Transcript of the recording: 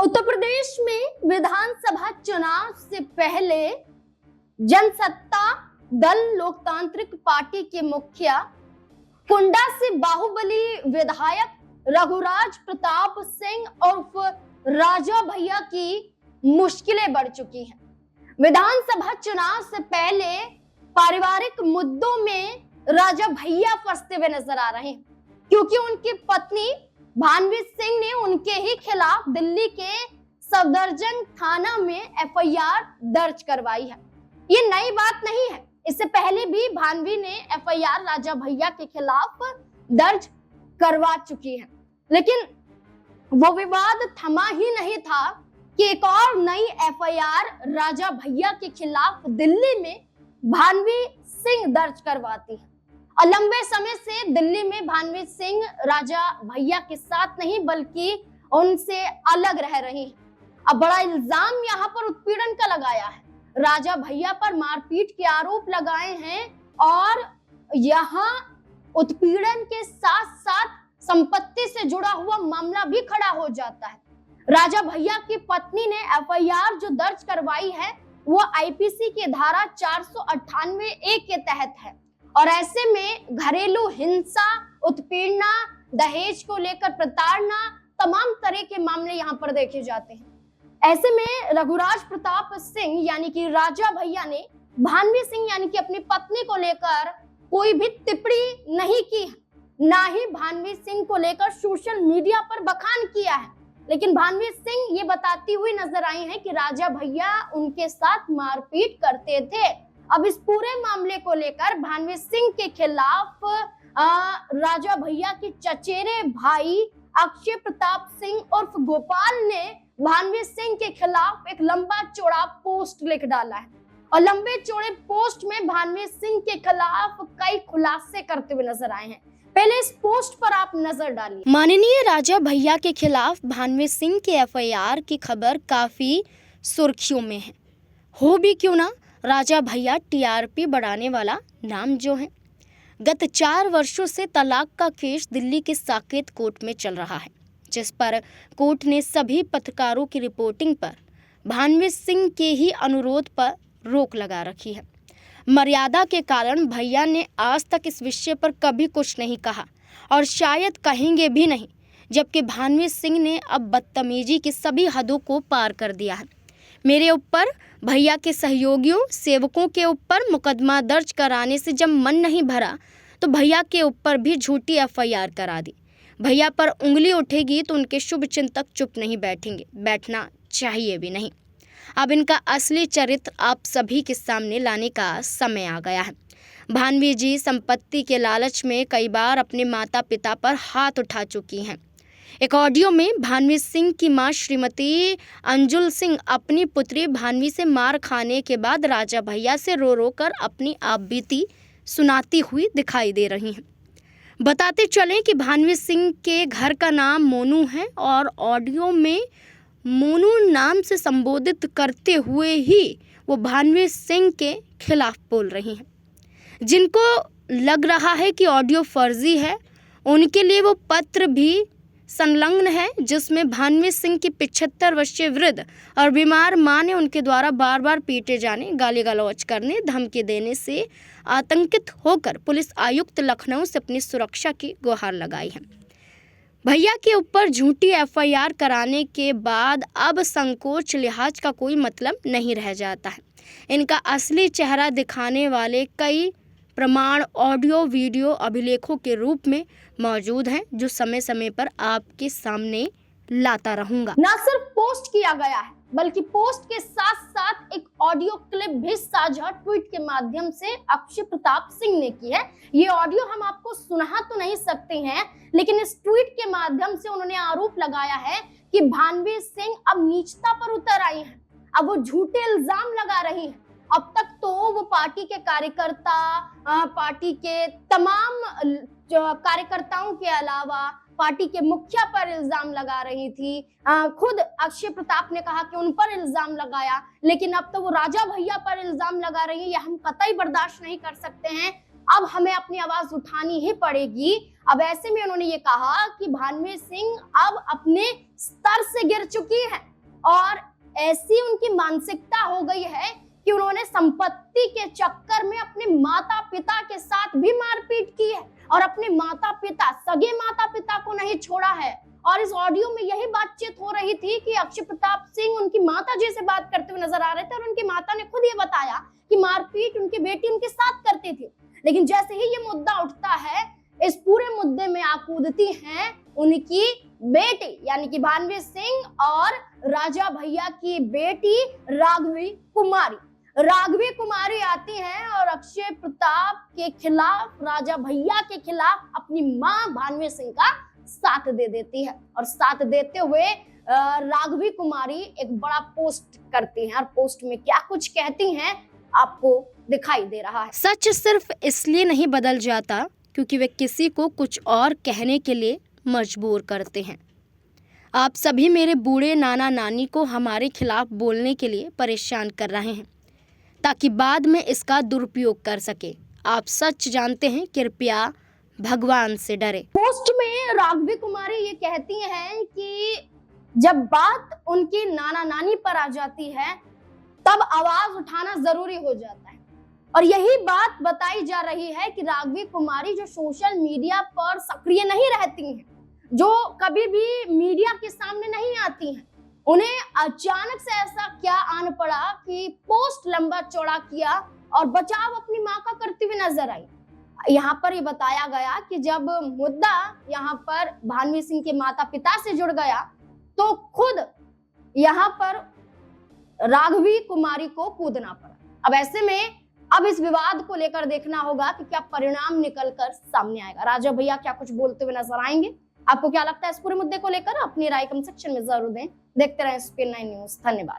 उत्तर प्रदेश में विधानसभा चुनाव से पहले जनसत्ता दल लोकतांत्रिक पार्टी के मुखिया कुंडा से बाहुबली विधायक रघुराज प्रताप सिंह उर्फ राजा भैया की मुश्किलें बढ़ चुकी हैं। विधानसभा चुनाव से पहले पारिवारिक मुद्दों में राजा भैया फंसते हुए नजर आ रहे हैं, क्योंकि उनकी पत्नी भानवी सिंह ने उनके ही खिलाफ दिल्ली के सफदरजंग थाना में एफआईआर दर्ज करवाई है। ये नई बात नहीं है, इससे पहले भी भानवी ने एफआईआर राजा भैया के खिलाफ दर्ज करवा चुकी है, लेकिन वो विवाद थमा ही नहीं था कि एक और नई एफआईआर राजा भैया के खिलाफ दिल्ली में भानवी सिंह दर्ज करवाती है। और लंबे समय से दिल्ली में भानवी सिंह राजा भैया के साथ नहीं बल्कि उनसे अलग रह रही है। अब बड़ा इल्जाम यहाँ पर उत्पीड़न का लगाया है, राजा भैया पर मारपीट के आरोप लगाए हैं और यहाँ उत्पीड़न के साथ साथ संपत्ति से जुड़ा हुआ मामला भी खड़ा हो जाता है। राजा भैया की पत्नी ने एफआईआर जो दर्ज करवाई है वो आईपीसी की धारा 498A के तहत है और ऐसे में घरेलू हिंसा, उत्पीड़ना, दहेज को लेकर प्रताड़ना, तमाम तरह के मामले यहाँ पर देखे जाते हैं। ऐसे में रघुराज प्रताप सिंह यानी कि राजा भैया ने भानवी सिंह यानी कि अपनी पत्नी को लेकर कोई भी टिप्पणी नहीं की है, ना ही भानवी सिंह को लेकर सोशल मीडिया पर बखान किया है। लेकिन भानवी सिंह ये बताती हुई नजर आई है कि राजा भैया उनके साथ मारपीट करते थे। अब इस पूरे मामले को लेकर भानवी सिंह के खिलाफ राजा भैया के चचेरे भाई अक्षय प्रताप सिंह उर्फ गोपाल ने भानवी सिंह के खिलाफ एक लंबा चौड़ा पोस्ट लिख डाला है और लंबे चौड़े पोस्ट में भानवी सिंह के खिलाफ कई खुलासे करते हुए नजर आए हैं। पहले इस पोस्ट पर आप नजर डालिए। माननीय राजा भैया के खिलाफ भानवी सिंह के एफआईआर की खबर काफी सुर्खियों में है। हो भी क्यों ना, राजा भैया टीआरपी बढ़ाने वाला नाम जो है। गत 4 वर्षों से तलाक का केस दिल्ली के साकेत कोर्ट में चल रहा है, जिस पर कोर्ट ने सभी पत्रकारों की रिपोर्टिंग पर भानवी सिंह के ही अनुरोध पर रोक लगा रखी है। मर्यादा के कारण भैया ने आज तक इस विषय पर कभी कुछ नहीं कहा और शायद कहेंगे भी नहीं, जबकि भानवी सिंह ने अब बदतमीजी की सभी हदों को पार कर दिया है। मेरे ऊपर, भैया के सहयोगियों, सेवकों के ऊपर मुकदमा दर्ज कराने से जब मन नहीं भरा तो भैया के ऊपर भी झूठी एफआईआर करा दी। भैया पर उंगली उठेगी तो उनके शुभ चिंतक चुप नहीं बैठेंगे, बैठना चाहिए भी नहीं। अब इनका असली चरित्र आप सभी के सामने लाने का समय आ गया है। भानवी जी संपत्ति के लालच में कई बार अपने माता पिता पर हाथ उठा चुकी हैं। एक ऑडियो में भानवी सिंह की मां श्रीमती अंजुल सिंह अपनी पुत्री भानवी से मार खाने के बाद राजा भैया से रो रो कर अपनी आप बीती सुनाती हुई दिखाई दे रही हैं। बताते चलें कि भानवी सिंह के घर का नाम मोनू है और ऑडियो में मोनू नाम से संबोधित करते हुए ही वो भानवी सिंह के खिलाफ बोल रही हैं। जिनको लग रहा है कि ऑडियो फर्जी है, उनके लिए वो पत्र भी संलग्न है जिसमें भानवी सिंह की 75 वर्षीय वृद्ध और बीमार मां ने उनके द्वारा बार बार पीटे जाने, गाली गलौज करने, धमकी देने से आतंकित होकर पुलिस आयुक्त लखनऊ से अपनी सुरक्षा की गुहार लगाई है। भैया के ऊपर झूठी एफआईआर कराने के बाद अब संकोच लिहाज का कोई मतलब नहीं रह जाता है। इनका असली चेहरा दिखाने वाले कई प्रमाण ऑडियो वीडियो अभिलेखों के रूप में मौजूद हैं, जो समय समय पर आपके सामने लाता रहूंगा। न सिर्फ पोस्ट किया गया है बल्कि पोस्ट के साथ साथ एक ऑडियो क्लिप भी साझा ट्वीट के माध्यम से अक्षय प्रताप सिंह ने की है। ये ऑडियो हम आपको सुना तो नहीं सकते हैं, लेकिन इस ट्वीट के माध्यम से उन्होंने आरोप लगाया है कि भानवी सिंह अब नीचता पर उतर आई है, अब वो झूठे इल्जाम लगा रही है। अब तक तो वो पार्टी के कार्यकर्ता, पार्टी के तमाम कार्यकर्ताओं के अलावा पार्टी के मुखिया पर इल्जाम लगा रही थी। खुद अक्षय प्रताप ने कहा कि उन पर इल्जाम लगाया, लेकिन अब तो वो राजा भैया पर इल्जाम लगा रही है। यह हम कतई बर्दाश्त नहीं कर सकते हैं, अब हमें अपनी आवाज उठानी ही पड़ेगी। अब ऐसे में उन्होंने ये कहा कि भानवी सिंह अब अपने स्तर से गिर चुकी है, और ऐसी उनकी मानसिकता हो गई है कि उन्होंने संपत्ति के चक्कर में अपने माता पिता के साथ भी मारपीट की है और अपने माता पिता, सगे माता पिता को नहीं छोड़ा है। और इस ऑडियो में यही बातचीत हो रही थी कि अक्षय प्रताप सिंह उनकी माता जी से बात करते हुए नजर आ रहे थे और उनकी माता ने खुद ये बताया कि मारपीट उनकी बेटी उनके साथ करती थी। लेकिन जैसे ही ये मुद्दा उठता है, इस पूरे मुद्दे में आ कूदती हैं उनकी बेटी यानी कि भानवी सिंह और राजा भैया की बेटी राघवी कुमारी। राघवी कुमारी आती हैं और अक्षय प्रताप के खिलाफ, राजा भैया के खिलाफ अपनी मां भानवी सिंह का साथ दे देती है। और साथ देते हुए राघवी कुमारी एक बड़ा पोस्ट करती हैं और पोस्ट में क्या कुछ कहती हैं आपको दिखाई दे रहा है। सच सिर्फ इसलिए नहीं बदल जाता क्योंकि वे किसी को कुछ और कहने के लिए मजबूर करते हैं। आप सभी मेरे बूढ़े नाना नानी को हमारे खिलाफ बोलने के लिए परेशान कर रहे हैं ताकि बाद में इसका दुरुपयोग कर सके। आप सच जानते हैं, कृपया भगवान से डरे। पोस्ट में राघवी कुमारी ये कहती हैं कि जब बात उनकी नाना नानी पर आ जाती है तब आवाज उठाना जरूरी हो जाता है। और यही बात बताई जा रही है कि राघवी कुमारी जो सोशल मीडिया पर सक्रिय नहीं रहती हैं, जो कभी भी मीडिया के सामने नहीं आती हैं, उन्हें अचानक से ऐसा क्या आन पड़ा कि पोस्ट लंबा चौड़ा किया और बचाव अपनी मां का करती हुई नजर आई। यहाँ पर ये बताया गया कि जब मुद्दा यहाँ पर भानवी सिंह के माता पिता से जुड़ गया तो खुद यहाँ पर राघवी कुमारी को कूदना पड़ा। अब ऐसे में अब इस विवाद को लेकर देखना होगा कि क्या परिणाम निकलकर सामने आएगा। राजा भैया क्या कुछ बोलते हुए नजर आएंगे? आपको क्या लगता है इस पूरे मुद्दे को लेकर? अपनी राय कमेंट सेक्शन में जरूर दें। देखते रहें स्पीड 9 न्यूज़। धन्यवाद।